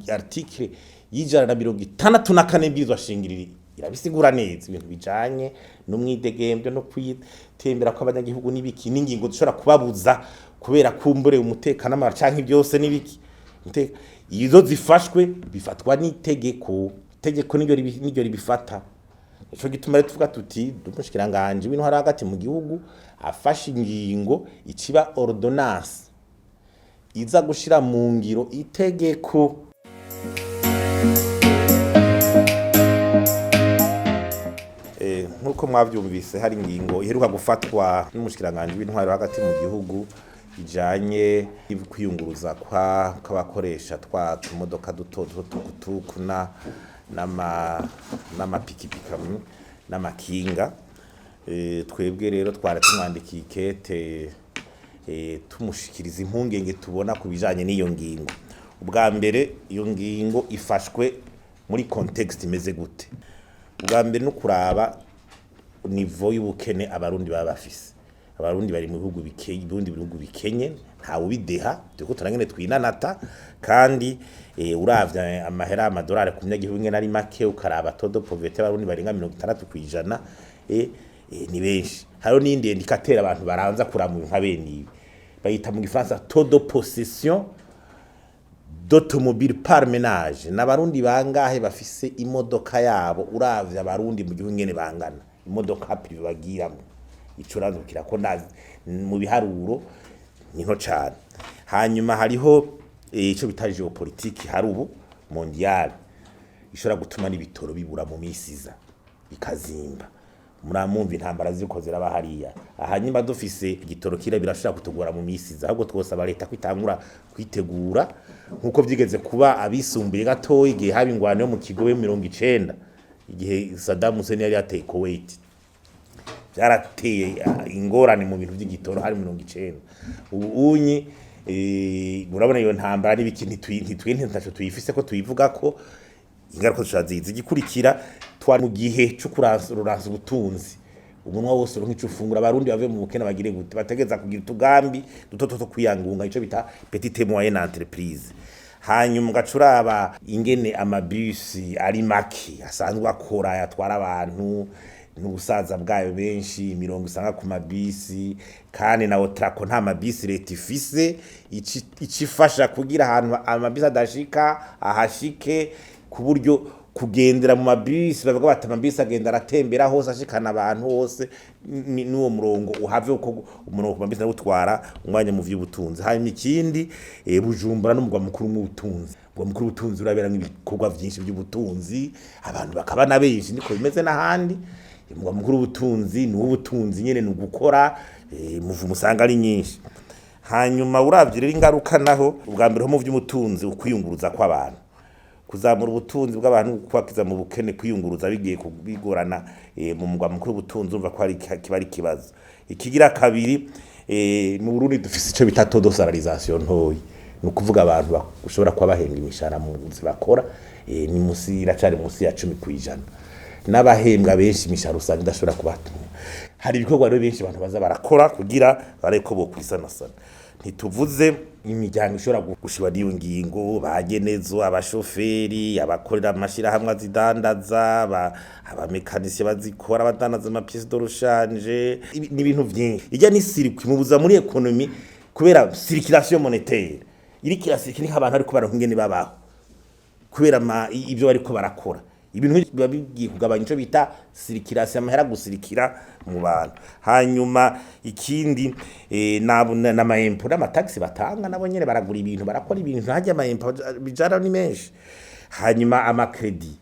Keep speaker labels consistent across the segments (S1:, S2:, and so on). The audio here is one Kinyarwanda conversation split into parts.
S1: article y'ijana na 64 bizwa shingiriri irabisigura neza ibintu bijanye n'umwidegembyo no kwitembera kw'abanyagihugu n'ibiki n'ingingo zishobora kubabuza kubera kumbure umutekano n'amara canke byose n'ibiki izo zifashwe bifatwa n'itegeko niryo ribifata. Ico gituma rero tuvuga tuti dumushikiranganje ibintu hari hagati mu gihugu afashe ingingo iciba ordonnance iza gushira mu ngiro itegeko. Nkuko mwavyumvise hari ingingo iheruka gufatwa n'umushikiranganje w'intwaro hagati mu gihugu ijanye kwiyunguruza kw'abakoresha twa tumodoka duto tukuna n'amapikipika n'amakinga. Twebwe rero twaratumwandikiye ikete tumushikiriza impungenge tubona ku bijanye n'iyo ngingo. Ubwa mbere iyo ngingo ifashwe muri context imeze gute? Ubwa mbere no kuraba niveau y'ubukene abarundi baba bafise. Abarundi bari mu bihugu bikenye, ibirundi bihugu bikenye ntawe bideha duko turangene twinanata kandi uravya amahera amadolari ku munyagihugu ngene ari make ukaraba todo pauvreté abarundi barenga 60% ni benshi. Haro n'indi indicateur abantu baranza kuramu nka bene bayita mu gifaransa taux de possession d'automobile par ménage. N'abarundi bangahe bafise imodoka yabo uravya abarundi mu gihugu ngene bangana imodoka privé bagiramo icurazukira ko ndazi mu biharuro ni nto cyane. Hanyuma hariho ico bita geopolitique hari ubu mondial ishobora gutuma n'ibitoro bibura mu misiza bikazimba. Muramumva intambara ziko ziraba hariya ahanyuma dufise igitoro kira birashobora kutugora mu misiza ahubwo twosaba leta kwitangura kwitegura nkuko vyigeze kuba abisumbuye gato igihe haba ingwano yo mu kigobe 90 igihe Saddam Hussein yari yateye Kuwait byarateye ingorane mu bintu by'igitoro hari 90. Ubunyi murabona iyo ntambara n'ibiki ntitwinte ntacho tuyifise ko tuyivuga ko ingaruka zishazizi gikurikira twari mu gihe cyo kuranza ubutunzi umunwa wose nk'ico ufungura abarundi bave mu bukene bagire gute bategeza kugira tugambi dutoto kwiyangunga ico bita petite moyenne entreprise. Hanyuma gacuraba ingene amabisi ari make asanzwe akora yatwara abantu n'ubusaza bwayo benshi mirongo usanga ku mabisi kandi na Otrako nta mabisi leta ifise icifasha kugira ahantu amabisi adashika ahashike ku buryo kugendera mu mabisi bavuga bati amabisi agenda aratembera hose ashikana abantu hose n'uwo murongo uhave uko umurongo mabisi nawutwara umwanya mu vy'ubutunzi. Hanyuma ikindi Bujumbura n'umugwa mukuru mu butunzi umugwa mukuru w'ubutunzi urabera nk'ibikorwa vyinshi by'ubutunzi abantu bakaba nabenshi niko bimeze n'ahandi. Umugwa mukuru w'ubutunzi n'ubutunzi nyene n'ugukora muvu musanga ari nyinshi. Hanyuma uravye rero ingaruka naho ubwa mbere ho mu vy'umutunzi ukwiyunguruza kw'abantu kuzamura ubutunzi bw'abantu kwakiza mu bukene kwiyunguruza bigiye kubigorana mu mugwa mukuru w'ubutunzi umva ko ari kibari kibazo. Ikigira kabiri mu Burundi dufise ico bita taux de salarisation ntoyi nukuvuga abantu ushobora kuba bahenga imishara mu bakora ni musi iracari musi ya 10%. N'abahembwa benshi imishara usanga idashobora kubatuma. Hari ibikorwa rero benshi abantu baza barakora kugira bareko bo kwisanasana. Ntituvuze imiryango ishobora gushiba diyo ngingo bagenezo abashoferi abakorera amashira hamwe azidandaza abamekanisiye bazikora abadandaza ama pièces de rechange n'ibintu vyinshi. Ijya ni circuit mubuza muri economy kubera circulation monétaire iri kirasirikira nk'abantu ariko baronka ingene babaho kubera ibyo bariko barakora ibintu biba bigiye kugabanya ico bita circulation amahera gusirikira mu bantu. Hanyuma ikindi n'amahempo n'amataxi batanga nabo nyene baragura ibintu barakora ibintu hajya amahempo bijara ni menshi. Hanyuma amakredi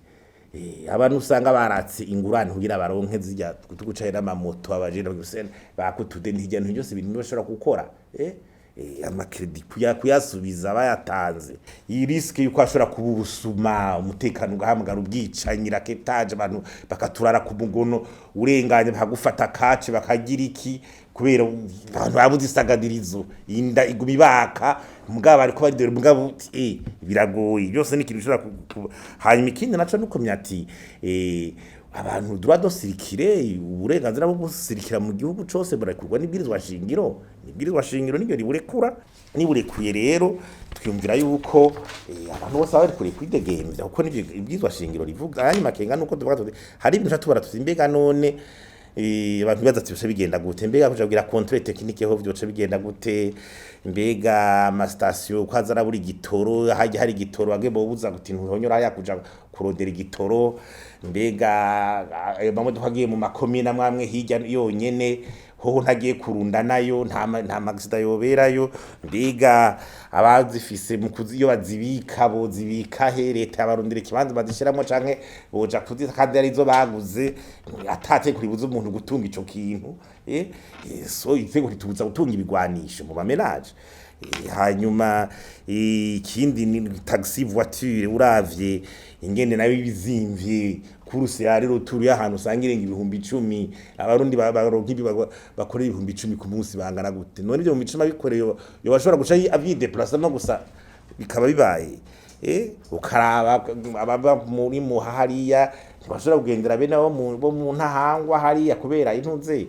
S1: abantu usanga baratse ingurane kugira baronke zijya tugucaye n'amamoto abajene bakutude n'ijya ntu byose ibintu bashobora gukora amakredi kuyasubiza bayatanze iyi riske yuko ashobora kuba ubusuma umutekano ugahamagara ubwicanyi raketaje abantu bakaturara ku mugono urenganye bakagufata kace bakagira iki kubera abantu babuze isagadirizo inda igumi baka mugabo ariko badere mugabo biragoye byose ni kintu ushobora hanyuma ikindi naco nuko myati abantu droit de circuler uburenganzira bwo gusirikira mu gihugu cose burakurwa n'ibwirizwa shingiro niyo riburekura niburekuye rero twiyumvira yuko abantu bose bari kuri kwidegemvya kuko nivyo ibwirizwa shingiro rivuga yani makenga nuko tuvuga hari ibintu tubara tuzimbega none abantu baza ati bigenda gute mbega kujagira controle technique ho byo bigenda gute mbega ama station kwazara buri gitoro hajya hari gitoro age bobuza guti ntuhonyora yakuja kurodera igitoro mbega amamodoka agiye mu makomine amwe hirya yonyene hoho ntagiye kurunda nayo nta magisida yoberayo mbega abazifise mu kuziyo bazibika bozibika he leta abarondera ikibanza bazishiramo canke boja kuziza kandi arizo baguze atate kuribuza umuntu gutunga ico kintu so ivego ritubuza gutunga ibigwanisho mu bamenaje hanyuma ikindi ni taxi voiture uravye ingene nayo ibizimvye kuruse rero turi ahantu sangirenga ibihumbi 10 abarundi baronka ibi bakora ibihumbi 10 ku munsi bangana gute none ibyo mu micuma bikoreye yo bashobora guca avi déplacement gusa bikaba bibaye ukaraba ababa muri muhariya bashobora kugendera bene bo mu ntahangwa hariya kubera intuze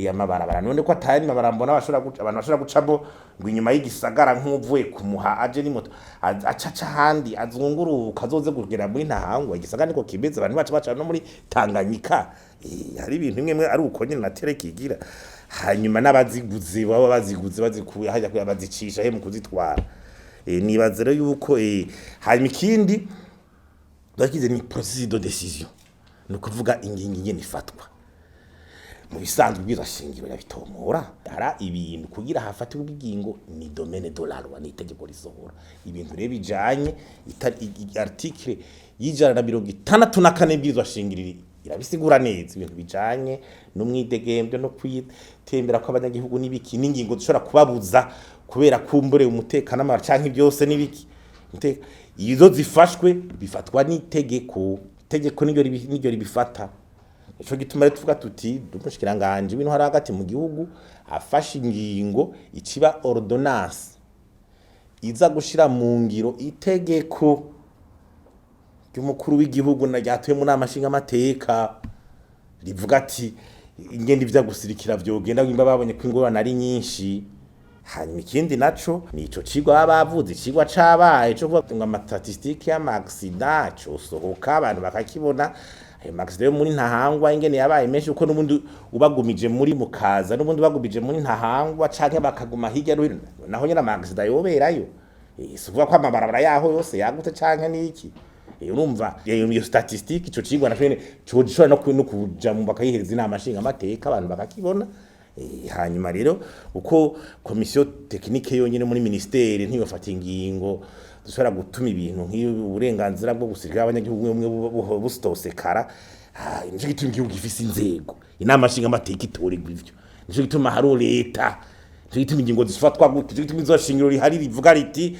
S1: amabarabara none ko atari mabarambona abantu bashobora gucamo ngo inyuma y'igisagara nk'uvuye kumuha aje ni moto acaca handi azunguruka azoze kugera muri ntahangwa igisagara niko kibeze abantu baca no muri Tanganyika hari ibintu bimwe ari uko nyine natere kigira hanyuma n'abaziguze baba bazikuye hajya kuyabazicisha he mu kuzitwara nibaze rero yuko hanyuma ikindi bakize ni processus de décision no kuvuga ingingi nyene ifatwa mu bisanzwe bwiza shingiro yabitomora ara ibintu kugira hafatirwe ubwingo ni domaine de la loi ni itegeko risohora ibintu rero bijanye article y'ijana 64 bwiza shingiro irabisigura neza ibintu bijanye no mwidegembyo no kwitembera kw'abanyagihugu nibiki n'ingingo zishobora kubabuza kubera kumbure umutekano n'amara canke byose nibiki izo zifashwe bifatwa n'itegeko niryo ribifata ico gituma rero tuvuga tuti dumushikiranganje ibintu hari hagati mu gihugu afashe ingingo iciba ordonnance iza gushira mu ngiro itegeko ry'umukuru w'igihugu na ryatuye mu nama nshinga amateka rivuga ati ingende ivya gusirikira vyogenda ngimba babonye ko ingorane ari nyinshi hanyuma ikindi naco nico cigwa bavuze cigwa cabaye cyo kuvuga ngo amastatistike y'amaksida cyo sohoka abantu bakakibona ayo maksida yo muri ntahangwa ingene yabaye menshi uko n'ubundi ubagumije muri mukaza n'ubundi bagumije muri ntahangwa canke bakaguma hirya no hino naho nyina maksida yoberayo suvuga ko amabarabara yaho yose yagute canke niki urumva iyo statistique ico cigwa nashone cyo gishobora no kuja mu bakayihereza inama nshinga amateka abantu bakakibona hanyuma rero uko komisiyo technique yonyene muri ministeri ntiyofata ingingo dushobora gutuma ibintu nk'uburenganzira bwo gusirikira abanyagihugu umwe bustosekara nico gituma igihugu gifise inzego inama nshinga amateka itorerwa ivyo nico gituma hari leta nico gituma ingingo zifatwa gute nico gituma izoshingiro rihari rivuga riti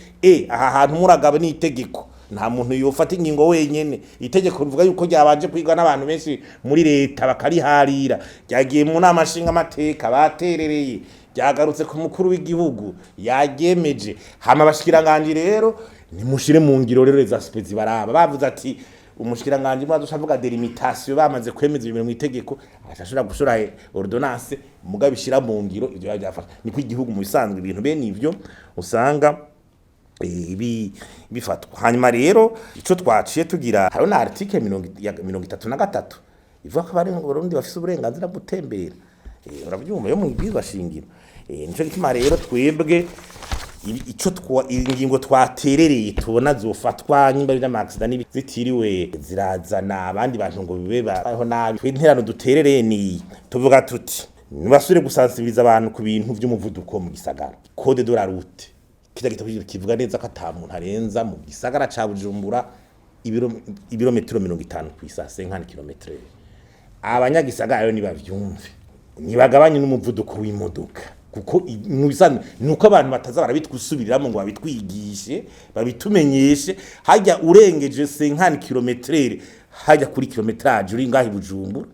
S1: aha hantu muragaba ni itegeko nta muntu yofata ingingo wenyene itegeko rivuga yuko ryabanje kwigwa n'abantu benshi muri leta bakariharira ryagiye mu nama nshinga amateka baterereye ryagarutse ku mukuru w'igihugu yagemeje hama bashikiranganje rero nimushire mu ngiro rero za spezi baraba bavuze ati umushikiranganje mwazo shavuga delimitation bamaze kwemeza ibintu mu itegeko ashashura gushora ordonnance mugabishira mu ngiro ivyo byafasha niko igihugu mu bisanzwe ibintu bene ivyo usanga bifatwa hanyuma rero ico twaciye tugira hariho na article 33 ivuga ko bari mu Burundi bafise uburenganzira bwo gutembera urabyumva yo mu bwirizwa shingiro nico gituma rero twebwe ico ingingo twaterereye tubona zofatwa nyimba ari n'amaksida zitiriwe zirazana abandi bantu ngo bibe baho nabi twinterano duterereye ni tuvuga tuti nibasure gusansibiriza abantu ku bintu by'umuvuduko mu gisagara code de la route kivuga neza ko ata muntu arenza mu gisagara ca Bujumbura ibirometero 50 kw'isase nk'an kilometre abanyagisagara rero nibavyumve nibagabanye n'umuvuduko w'imodoka kuko nubisanzwe nuko abantu bataza barabitwusubiriramo ngo babitwigishe babitumenyeshe hajya urengeje 50 kilometre hajya kuri kilometrage uri ngahi Bujumbura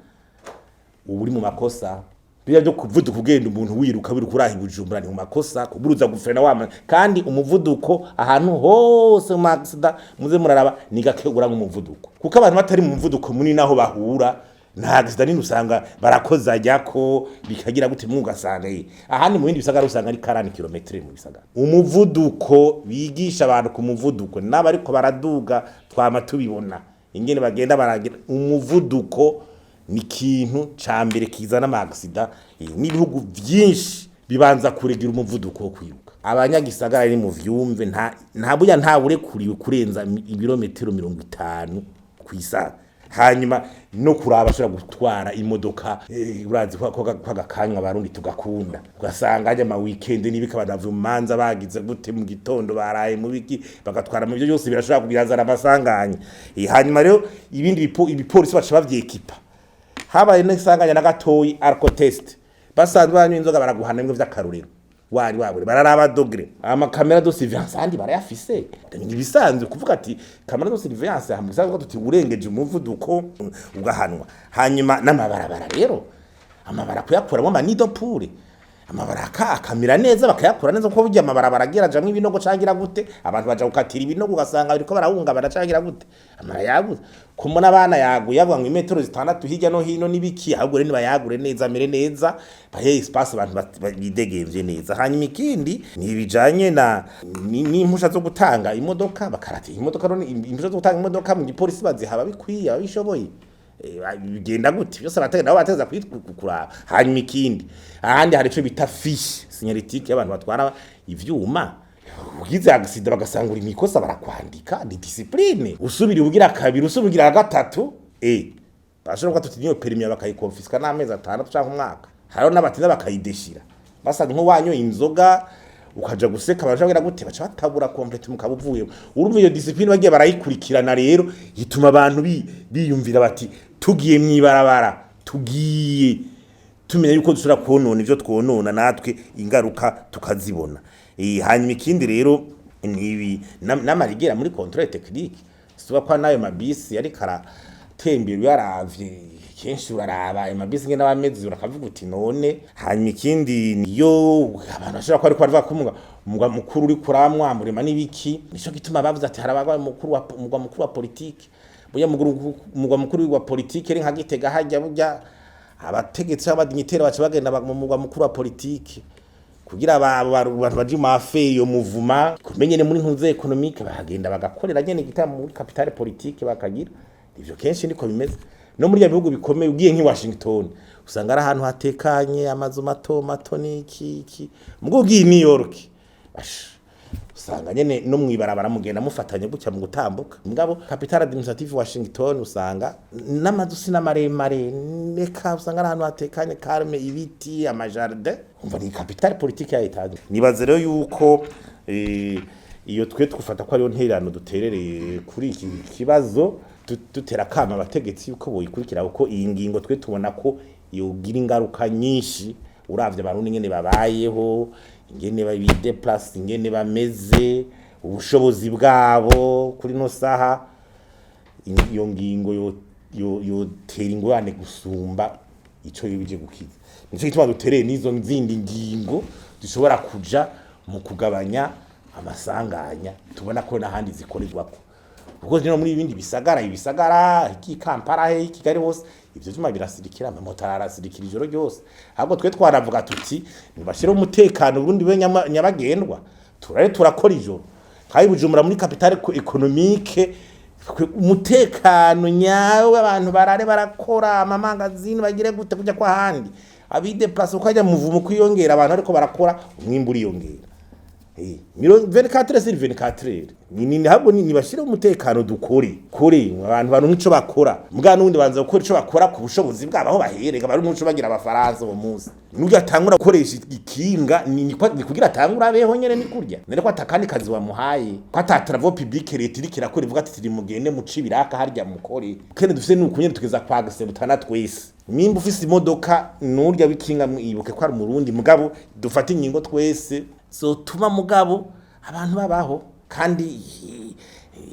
S1: uburi mu makosa bya byo kuvuduka ugenda umuntu wiruka biri kurahi Bujumbura ni mu makosa kuburuza gufrena wama kandi umuvuduko ahantu hose mu accident muze muraraba ni gake ugura nk'umuvuduko kuko abantu batari mu muvuduko munini naho bahura nta accident nini usanga barakozajya ko bikagira gute mugasanga ahandi mu bindi bisagara usanga ari 40 km mu bisagara umuvuduko bigisha abantu ku muvuduko n'abariko baraduga twama tubibona ingene bagenda baragira umuvuduko ni kintu cambere kizana ama accident n'ibihugu byinshi bibanza kuregira umuvuduko wo kwiruka abanyagisagara ni mu vyumve nta buya nta burekuriwe kurenza ibirometero 50 kwisa hanyuma no kuraba ashobora gutwara imodoka urazi ko gakanywa abarundi tugakunda ugasanga aje ma weekend nibika badavu manza bagize gute mu gitondo baraye mu biki bagatwara mu byo byose birashobora kugirazana amasanganya hanyuma rero ibindi ibipolisi baca bavyekipa habaye n'isanganya na gatoyi alcotest basanzwe banywa inzoga baraguhana imwe vy'akaruriro wari wabure bararaba dogre ama camera de surveillance andi barayafise ibisanzwe kuvuga ati camera de surveillance hamusanzwe tuti urengeje umuvuduko ugahanwa hanyuma n'amabarabara rero amabara kuyakuramo manido pure amabara akamira neza bakayakura neza ko burya amabarabara agera jamwe ibinogo cangira gute abantu baja gukatira ibinogo ugasanga biriko barahunga baracangira gute amara yaguze kumona abana yaguye avuga ngo imetero 6 hirya no hino nibiki ahubwo rene bayagure neza mere neza bahe espace abantu bidegevye neza hanyuma ikindi ni bijanye na n'impusha zo gutanga imodoka bakarati imodoka none impusha zo gutanga imodoka mu gipolisi bazihaba bikwiye abishoboye bigenda gute byose abategeka nabo bateza kwikukura hanyuma ikindi ahandi hari cyo bita fiche signalétique y'abantu batwara ivyuma ugize accident bagasangura imikosa barakwandika ni discipline usubira ubugira kabiri usubigira gatatu bashobora ko tutinyo permis bakayikonfiska n'amezi 6 cyangwa umwaka haro n'abatiza bakayideshira basa nko wanyo inzoga ukaja guseka barashobora gute baca batabura complete mukabuvuye urumva iyo discipline bagiye barayikurikirana rero yituma abantu biyumvira bati tugiye mwibarabara tugiye tumenya yuko dushobora konona ivyo twonona natwe ingaruka tukazibona hanyuma ikindi rero nibi n'amarigera muri controle technique suba kwa nayo mabisi yari karatembera yaravye kenshi uraraba amabisi ngena bamezi urakavuga uti none hanyuma ikindi niyo abantu bashaka ko ari kwa kumunga umugwa mukuru uri kuramwamurema nibiki nico gituma bavuze ati harabagwa umugwa mukuru wa politique buya umugwa mukuru wa politique ri nkagitega hajya burya abategetsi abadignitaire baca bagenda mu mugwa mukuru wa politique kugira abantu baje mu affaire yo muvuma kumenyene muri ntuze economique bagenda bagakorera nyene gitamo muri capitale politique bakagira ivyo kenshi niko bimeze no muri ya bihugu bikomeye ugiye nki Washington usanga ari ahantu hatekanye amazu mato niki mugo ugiye New York usanga nyene no mwibarabara mugenda mufatanye gutya mu gutambuka mugabo capital administrative Washington usanga n'amazu sinamaremare neka usanga ari ahantu hatekanye calme ibiti amajardin umva ni capital politique ya Etats nibaze rero yuko iyo twe twufata ko ariyo nterano duterereye kuri iki kibazo dutera kama abategetsi yuko boyikurikira uko iyi ngingo twe tubona ko yogira ingaruka nyinshi uravye abantu ingene babayeho ingene babide place ingene bameze ubushobozi bwabo kuri no saha iyo ngingo yo tera ingorane gusumba ico yibije gukiza nico gituma dutereye nizo nzindi ngingo zishobora kuja mu kugabanya amasanganya tubona ko nahandi zikorerwako kuko zino muri ibindi bisagara iki Kampala he Kigali hose ivyo zuma birasirikira amamotara arasirikira ijoro ryose ahubwo twe twaravuga tuti nibashire umutekano Burundi we nyabagendwa turakora ijoro kandi Bujumbura muri capitale economique umutekano nyawe abantu barare barakora amamangazini bagire gute kujya kwa handi abide place ukajya muvumo kwiyongera abantu ariko barakora umwimburi yongera 24/24 ni habwo ni bashira umutekano dukore abantu nk'ico bakora mbwa nundi banza gukora ico bakora ku bushobozi bwabo aho baherega bari n'uco bagira abafaransa bo munsi n'ubyo atangura gukoresha ikinga ni kugira atangura abeho nyene ni kurya nere ko atakandi kazi wamuhaye ko atatravaux public leta irikira ko rivuga ati tiri mugende mu cibiraka harya mukore kene dufise n'ukunye tugeza kwa gasebutana twese nimba ufise imodoka n'urya bikinga mwibuke ko ari umurundi mugabo dufata ingingo twese so tuma mugabo abantu babaho kandi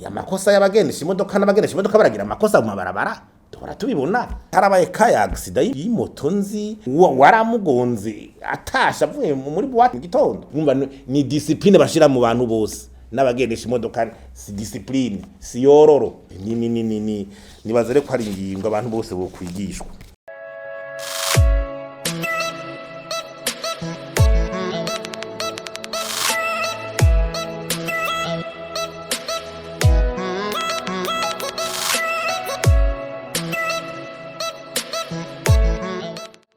S1: amakosa y'abagendesha imodoka n'abagendesha imodoka baragira amakosa mu mabarabara tuhora tubibona harabaye kaya accident y'imoto nzi waramugonze atasha avuye muri boîte mu gitondo umva ni discipline bashira mu bantu bose n'abagendesha imodoka si discipline si yororo ni nibaza reko hari ingingo abantu bose bo kwigishwa.